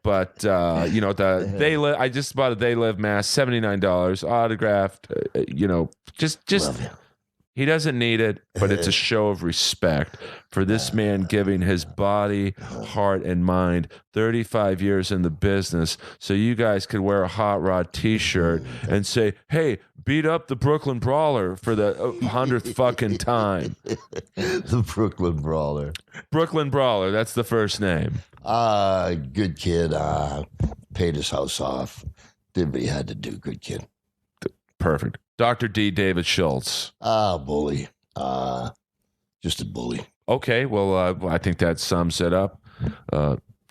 But I just bought a They Live mask, $79, autographed. Just Love you. he doesn't need it, but it's a show of respect for this man giving his body, heart, and mind 35 years in the business so you guys could wear a Hot Rod t-shirt and say, hey, beat up the Brooklyn Brawler for the 100th fucking time. The Brooklyn Brawler. Brooklyn Brawler, that's the first name. Good kid. Paid his house off. Did what he had to do. Good kid. Perfect. Dr. D. David Schultz. Bully. Just a bully. Okay, well, I think that sums it up.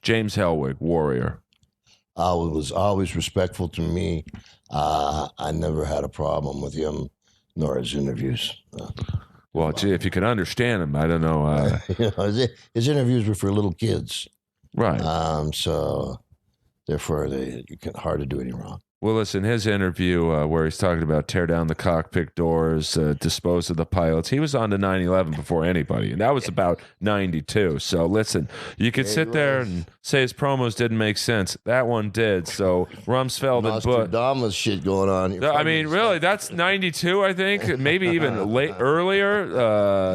James Hellwig, Warrior. Was always respectful to me. I never had a problem with him, nor his interviews. Well, gee, if you can understand him, I don't know. His interviews were for little kids. Right. So, therefore, hard to do any wrong. Well, listen, his interview where he's talking about tear down the cockpit doors, dispose of the pilots, he was on to 9/11 before anybody, and that was about 92. So, listen, you could sit there and say his promos didn't make sense. That one did. So, Rumsfeld and Bush. Nostradamus shit going on here. I mean, really, that's 92, I think. Maybe even earlier.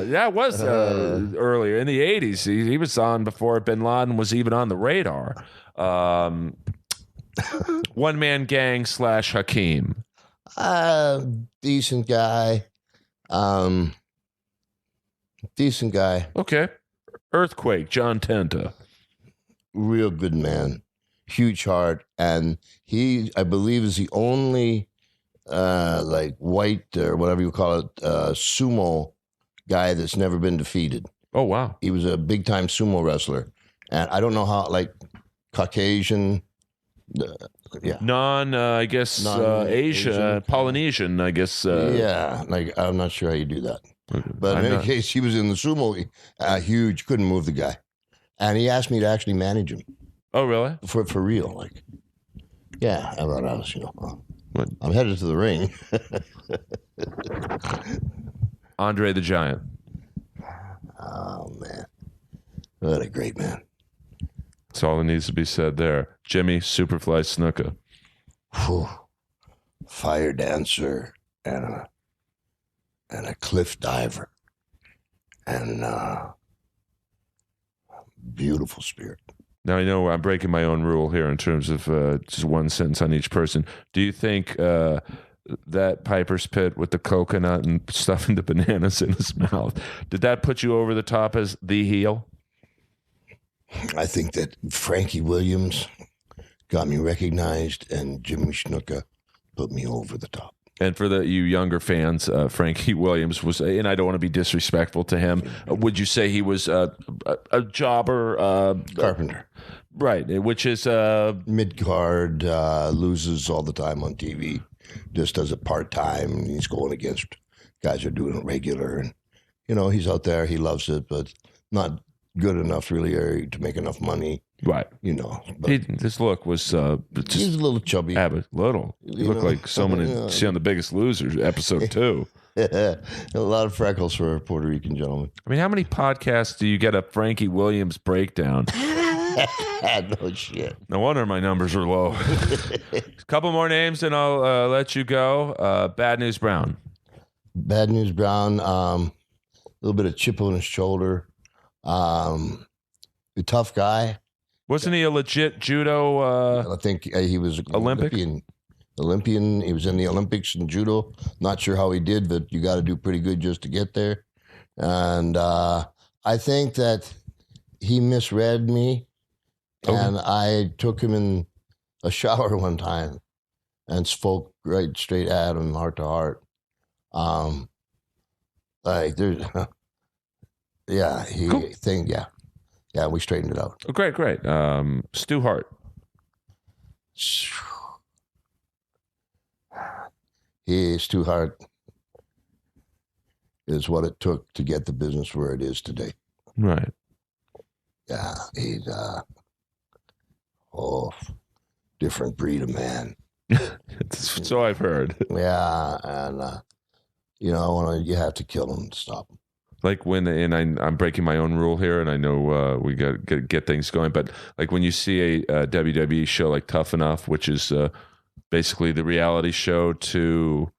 That was earlier. In the 80s, he was on before Bin Laden was even on the radar. One Man Gang / Hakeem. Decent guy. Decent guy. Okay. Earthquake, John Tenta. Real good man. Huge heart. And he, I believe, is the only white or whatever you call it, sumo guy that's never been defeated. Oh, wow. He was a big time sumo wrestler. And I don't know how, Caucasian. I guess Asia, Polynesian, I guess. I'm not sure how you do that. But in any case, he was in the sumo, huge, couldn't move the guy. And he asked me to actually manage him. Oh, really? For real, I thought I was, I'm headed to the ring. Andre the Giant. Oh, man. What a great man. That's all that needs to be said there. Jimmy Superfly Snuka. Fire dancer and a cliff diver and beautiful spirit. Now, I know I'm breaking my own rule here in terms of just one sentence on each person. Do you think that Piper's Pit with the coconut and stuffing the bananas in his mouth, did that put you over the top as the heel? I think that Frankie Williams got me recognized, and Jimmy Snuka put me over the top. And for you younger fans, Frankie Williams was, and I don't want to be disrespectful to him, would you say he was a jobber? Carpenter. Right, which is... mid-card, loses all the time on TV, just does it part-time, and he's going against guys who are doing it regular. And, he's out there, he loves it, but not good enough really to make enough money. Right. But this look was he's a little chubby. Little. You look like someone in See on The Biggest Loser, episode 2. A lot of freckles for a Puerto Rican gentleman. I mean, how many podcasts do you get a Frankie Williams breakdown? No shit. No wonder my numbers are low. A couple more names and I'll let you go. Bad News Brown. Bad News Brown. A little bit of chip on his shoulder. A tough guy. Wasn't he a legit judo? I think he was Olympian. He was in the Olympics in judo. Not sure how he did, but you got to do pretty good just to get there. And I think that he misread me. Okay. And I took him in a shower one time and spoke right straight at him, heart to heart. Yeah, we straightened it out. Oh, great. Stu Hart. Stu Hart is what it took to get the business where it is today. Right. Yeah, he's different breed of man. So I've heard. Yeah, and you have to kill him to stop him. Like I'm breaking my own rule here, and I know we got to get things going, but like when you see a WWE show like Tough Enough, which is basically the reality show to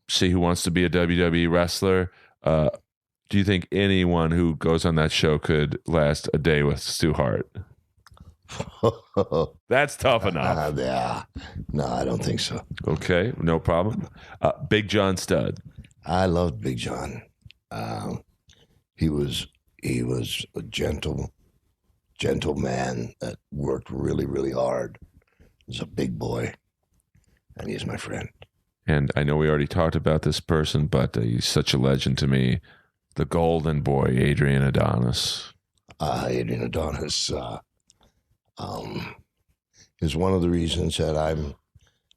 see who wants to be a WWE wrestler, do you think anyone who goes on that show could last a day with Stu Hart? That's tough enough. Yeah. No, I don't think so. Okay, no problem. Big John Studd. I loved Big John. He was a gentle man that worked really, really hard. He's a big boy, and he's my friend. And I know we already talked about this person, but he's such a legend to me. The golden boy, Adrian Adonis. Adrian Adonis is one of the reasons that I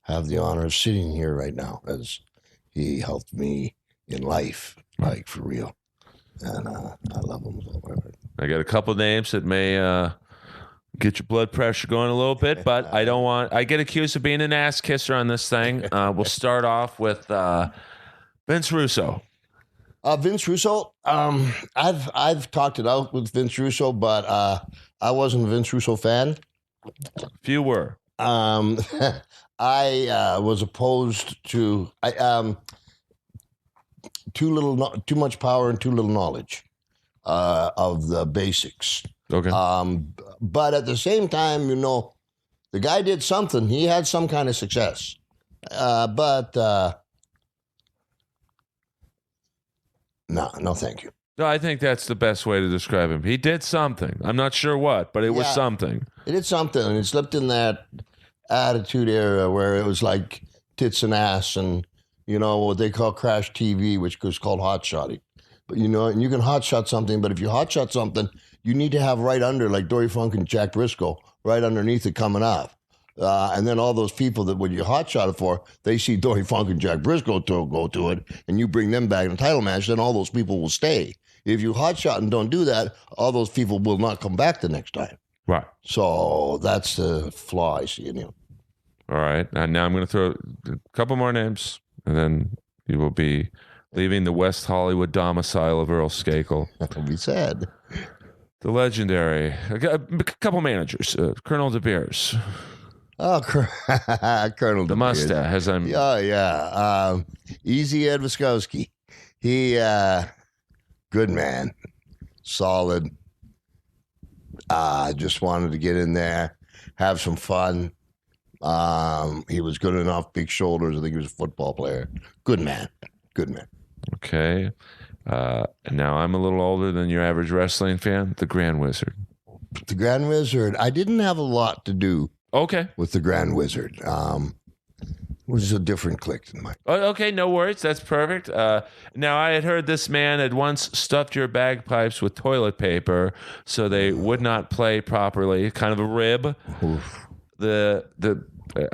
have the honor of sitting here right now, as he helped me in life, like for real. And I love him with all my heart. I got a couple names that may get your blood pressure going a little bit, but I get accused of being an ass kisser on this thing. We'll start off with Vince Russo. Vince Russo, I've talked it out with Vince Russo, but I wasn't a Vince Russo fan. Few were. I was opposed to too much power and too little knowledge of the basics. Okay. But at the same time, the guy did something. He had some kind of success. No, thank you. No, I think that's the best way to describe him. He did something. I'm not sure what, but it was something. It did something, and it slipped in that attitude era where it was like tits and ass and, what they call crash TV, which was called hot shotting. But, and you can hot shot something, but if you hot shot something, you need to have right under, like Dory Funk and Jack Briscoe, right underneath it coming up. And then all those people that when you hot shot it for, they see Dory Funk and Jack Briscoe go to it, and you bring them back in a title match, then all those people will stay. If you hot shot and don't do that, all those people will not come back the next time. Right. So that's the flaw I see in him. All right. And now I'm going to throw a couple more names, and then you will be leaving the West Hollywood domicile of Earl Skakel. That'll be sad. The legendary, a couple managers, Colonel De Beers. Oh, Colonel the mustache, as I'm. Oh, yeah. Easy Ed Wiskowski. He, good man, solid. Just wanted to get in there, have some fun. He was good enough, big shoulders. I think he was a football player. Good man. Okay. Now I'm a little older than your average wrestling fan. The Grand Wizard. The Grand Wizard. I didn't have a lot to do. Okay. With the Grand Wizard. It was a different clique than mine. Okay, no worries. That's perfect. Now, I had heard this man had once stuffed your bagpipes with toilet paper so they would not play properly. Kind of a rib. Oof. I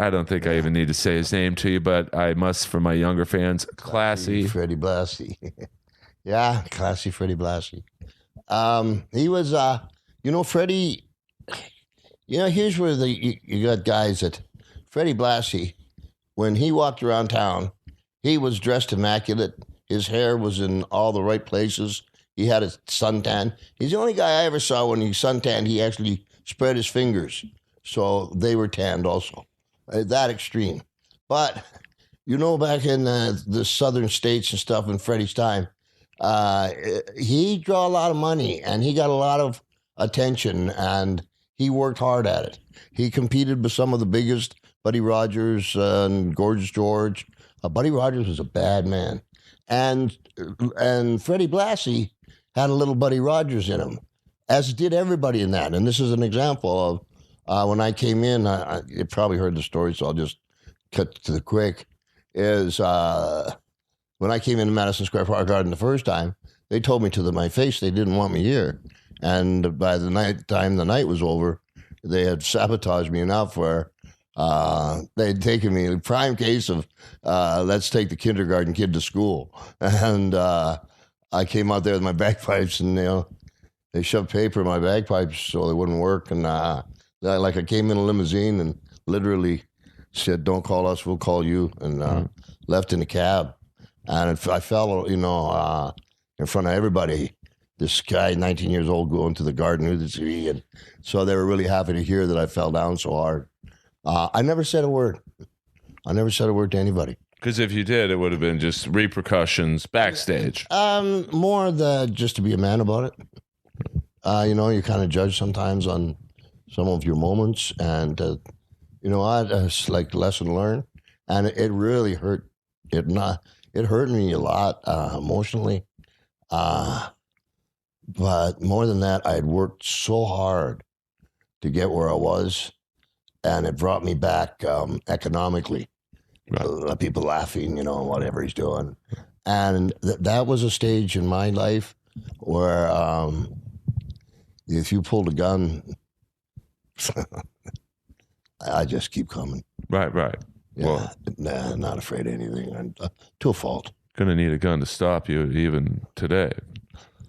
don't think I even need to say his name to you, but I must, for my younger fans, classy Freddie Blassie. Yeah, classy Freddie Blassie. He was, Freddie. Here's where you got guys that Freddie Blassie, when he walked around town, he was dressed immaculate. His hair was in all the right places. He had a suntan. He's the only guy I ever saw when he suntanned, he actually spread his fingers. So they were tanned also. That extreme. But, back in the southern states and stuff in Freddie's time, he drew a lot of money and he got a lot of attention and he worked hard at it. He competed with some of the biggest, Buddy Rogers and Gorgeous George. Buddy Rogers was a bad man. And Freddie Blassie had a little Buddy Rogers in him, as did everybody in that. And this is an example of when I came in, you probably heard the story, so I'll just cut to the quick, is when I came into Madison Square Park Garden the first time, they told me to my face they didn't want me here. And by the time the night was over, they had sabotaged me enough where they'd taken me in prime case of let's take the kindergarten kid to school. And I came out there with my bagpipes and, they shoved paper in my bagpipes so they wouldn't work. And I came in a limousine and literally said, "Don't call us, we'll call you," and left in a cab. And I fell, in front of everybody. This guy, 19 years old, going to the garden with his tree. And so they were really happy to hear that I fell down so hard. I never said a word. I never said a word to anybody. Because if you did, it would have been just repercussions backstage. More just to be a man about it. You kind of judge sometimes on some of your moments. And, it's like lesson learned. And it really hurt. It hurt me a lot emotionally. But more than that, I had worked so hard to get where I was, and it brought me back economically. Right. People laughing, whatever he's doing. And that was a stage in my life where if you pulled a gun, I just keep coming. Right. Yeah, not afraid of anything. And, to a fault. Going to need a gun to stop you even today.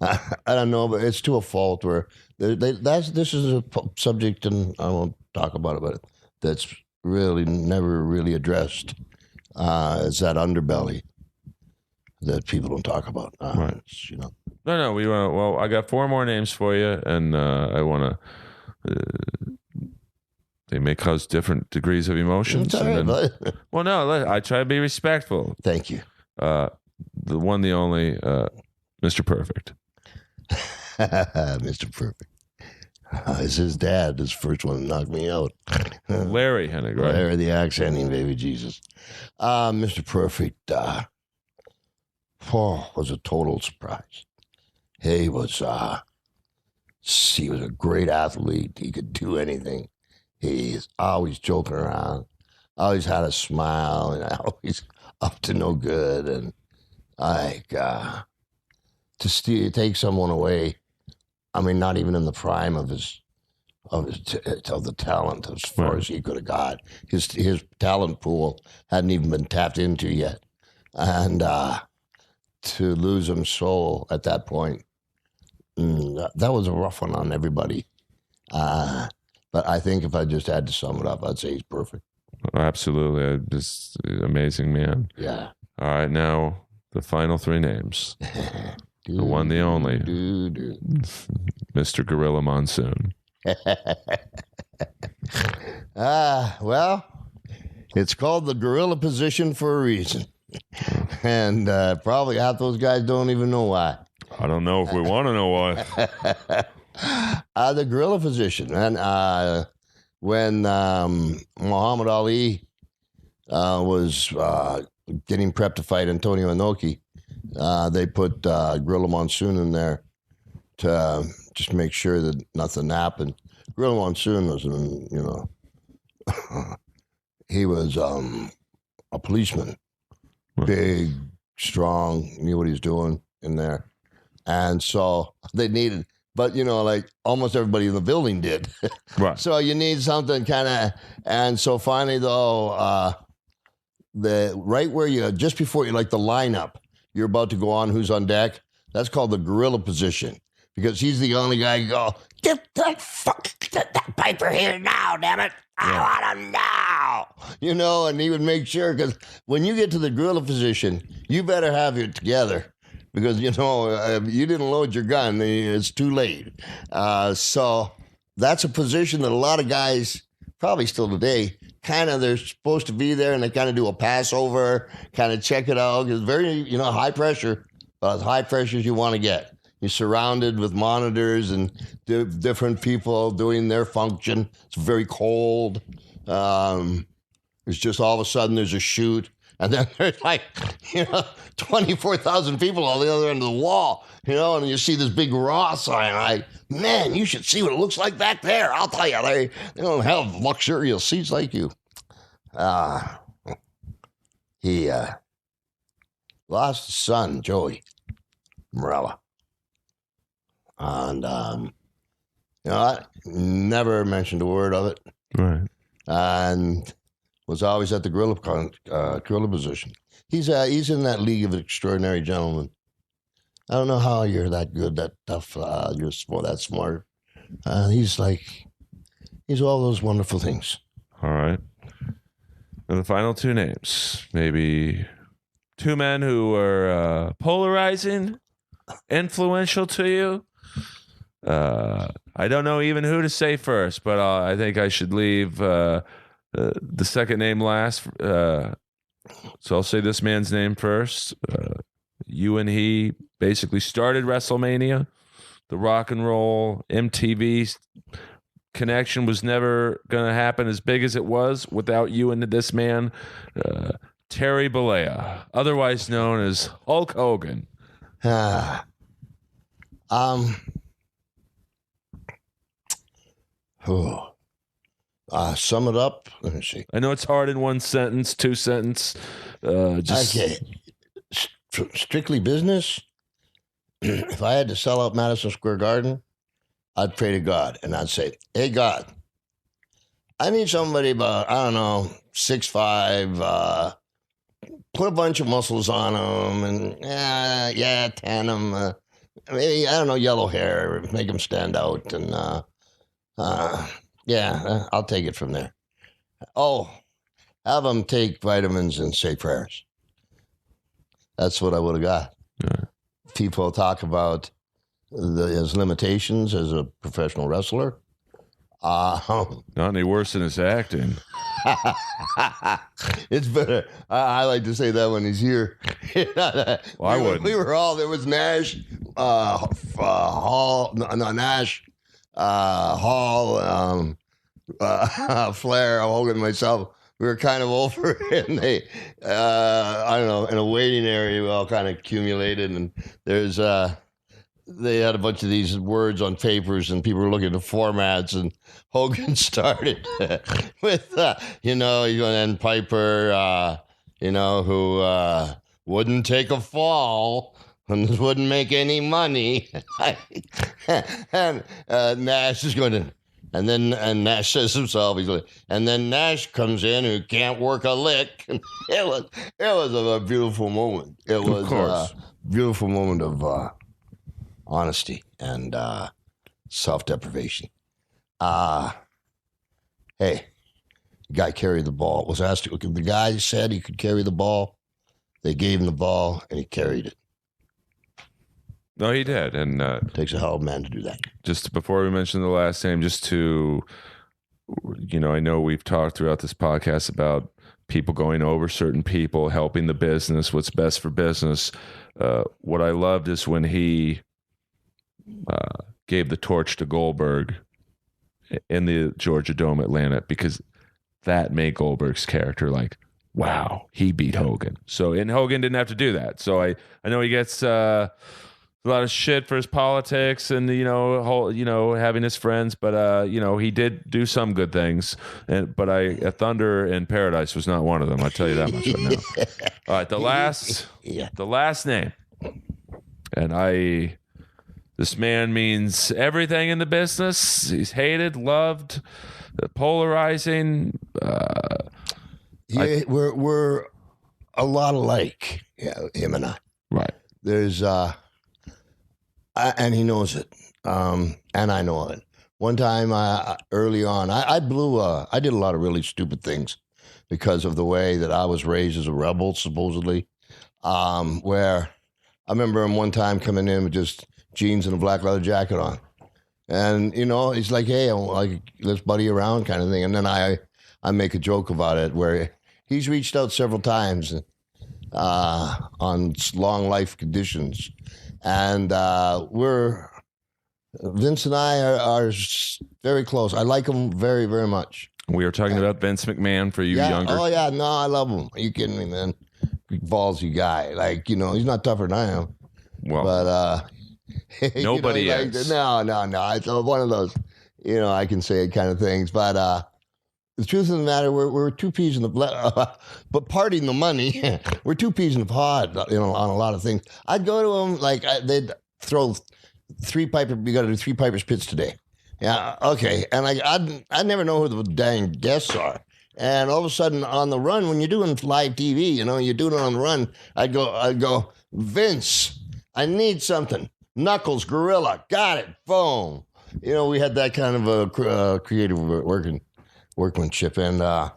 I don't know, but it's to a fault where this is a subject, and I won't talk about it, but that's really never really addressed. It's that underbelly that people don't talk about. Right. No. We want. Well, I got 4 more names for you, and I want to. They may cause different degrees of emotions. Well, no, I try to be respectful. Thank you. The one, the only, Mr. Perfect. Mr. Perfect. It's his dad, his first one to knock me out. Larry Hennig, right? Larry the accenting, baby Jesus. Mr. Perfect was a total surprise. He was a great athlete. He could do anything. He's always joking around, always had a smile, and always up to no good. And to take someone away, I mean, not even in the prime of the talent as far as he could have got. His talent pool hadn't even been tapped into yet. And to lose him so at that point, that was a rough one on everybody. But I think if I just had to sum it up, I'd say he's perfect. Absolutely. Just amazing man. Yeah. All right, now the final 3 names. The one, the only. Mr. Gorilla Monsoon. Well, it's called the gorilla position for a reason. And probably half those guys don't even know why. I don't know if we want to know why. The gorilla position. And when Muhammad Ali was getting prepped to fight Antonio Inoki, they put Gorilla Monsoon in there to just make sure that nothing happened. Gorilla Monsoon was, he was a policeman, big, strong, knew what he was doing in there. And so they needed, but like almost everybody in the building did. Right. So you need something kind of, and so finally though, right where just before you, like the lineup, you're about to go on, who's on deck, that's called the gorilla position, because he's the only guy who go, get that Piper here now, damn it. I want him now. And he would make sure, because when you get to the gorilla position, you better have it together, because, you didn't load your gun, it's too late. So that's a position that a lot of guys, probably still today, kind of, they're supposed to be there, and they kind of do a passover, kind of check it out. It's very, high pressure, but as high pressure as you want to get. You're surrounded with monitors and different people doing their function. It's very cold. It's just all of a sudden there's a shoot, and then there's like, 24,000 people on the other end of the wall, and you see this big raw sign. Like, man, you should see what it looks like back there. I'll tell you, they don't have luxurious seats like you. He lost his son, Joey Morella. And, I never mentioned a word of it. Right. And was always at the gorilla position. He's in that league of extraordinary gentlemen. I don't know how you're that good, that tough, you're that smart. He's all those wonderful things. All right. And the final 2 names, maybe 2 men who are polarizing, influential to you? I don't know even who to say first, but I think I should leave the second name last. So I'll say this man's name first. You and he basically started WrestleMania. The rock and roll MTV connection was never going to happen as big as it was without you and this man, Terry Bollea, otherwise known as Hulk Hogan. Sum it up. Let me see. I know it's hard in one sentence, two sentence. Okay. Strictly business. If I had to sell out Madison Square Garden, I'd pray to God and I'd say, hey, God, I need somebody about, I don't know, 6'5", put a bunch of muscles on them and, tan them. Maybe, I don't know, yellow hair, make them stand out. And, I'll take it from there. Oh, have them take vitamins and say prayers. That's what I would have got. Yeah. People talk about his limitations as a professional wrestler. Not any worse than his acting. It's better. I like to say that when he's here. Well, I wouldn't. We were all, there was Nash, Hall, Flair, Hogan, myself. We were kind of over it, and they, I don't know, in a waiting area, we all kind of accumulated, and there's, they had a bunch of these words on papers, and people were looking at the formats, and Hogan started with, and Piper, who wouldn't take a fall and wouldn't make any money. And Nash is going to... And Nash says himself, he's like, and then Nash comes in who can't work a lick. It was a beautiful moment. It was a beautiful moment of honesty and self-deprivation. Hey, the guy carried the ball. Was asked, the guy said he could carry the ball. They gave him the ball, and he carried it. No, he did. And takes a hell of a man to do that. Just before we mention the last name, just to, I know we've talked throughout this podcast about people going over certain people, helping the business, what's best for business. What I loved is when he gave the torch to Goldberg in the Georgia Dome, Atlanta, because that made Goldberg's character like, wow, he beat Hogan. So, and Hogan didn't have to do that. So I know he gets a lot of shit for his politics and having his friends, but he did do some good things. But a Thunder in Paradise was not one of them. I tell you that much right now. All right, the last name, and this man means everything in the business. He's hated, loved, polarizing. We're a lot alike, him and I. Right. There's and he knows it, and I know it. One time, early on, I did a lot of really stupid things because of the way that I was raised as a rebel, supposedly. Where I remember him one time coming in with just jeans and a black leather jacket on, and he's like, "Hey, let's buddy around," kind of thing. And then I make a joke about it where he's reached out several times on long life conditions. And Vince and I are very close. I like him very, very much. We are talking about Vince McMahon for you younger. Oh, yeah. No, I love him. Are you kidding me, man? Ballsy guy. He's not tougher than I am. Well, but nobody is. No. It's one of those, I can say it kind of things. But the truth of the matter, we're two peas in the but parting the money, we're two peas in the pod, on a lot of things. I'd go to them they'd throw you got to do 3 Piper's Pits today. Yeah, okay, and I'd never know who the dang guests are. And all of a sudden, on the run, when you're doing live TV, you're doing it on the run. I'd go, Vince, I need something. Knuckles, Gorilla, got it, boom. We had that kind of a creative workmanship, and God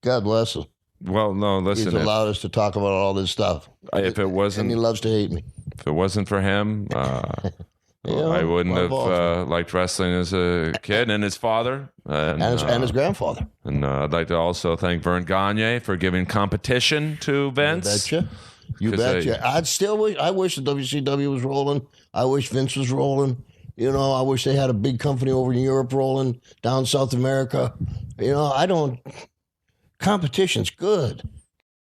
bless him. Well, no, listen. He's allowed us to talk about all this stuff. If it wasn't, and he loves to hate me. If it wasn't for him, I wouldn't have liked wrestling as a kid, and his father, and his grandfather. And I'd like to also thank Vern Gagne for giving competition to Vince. You betcha. I wish the WCW was rolling. I wish Vince was rolling. You know, I wish they had a big company over in Europe rolling, down South America. You know, competition's good.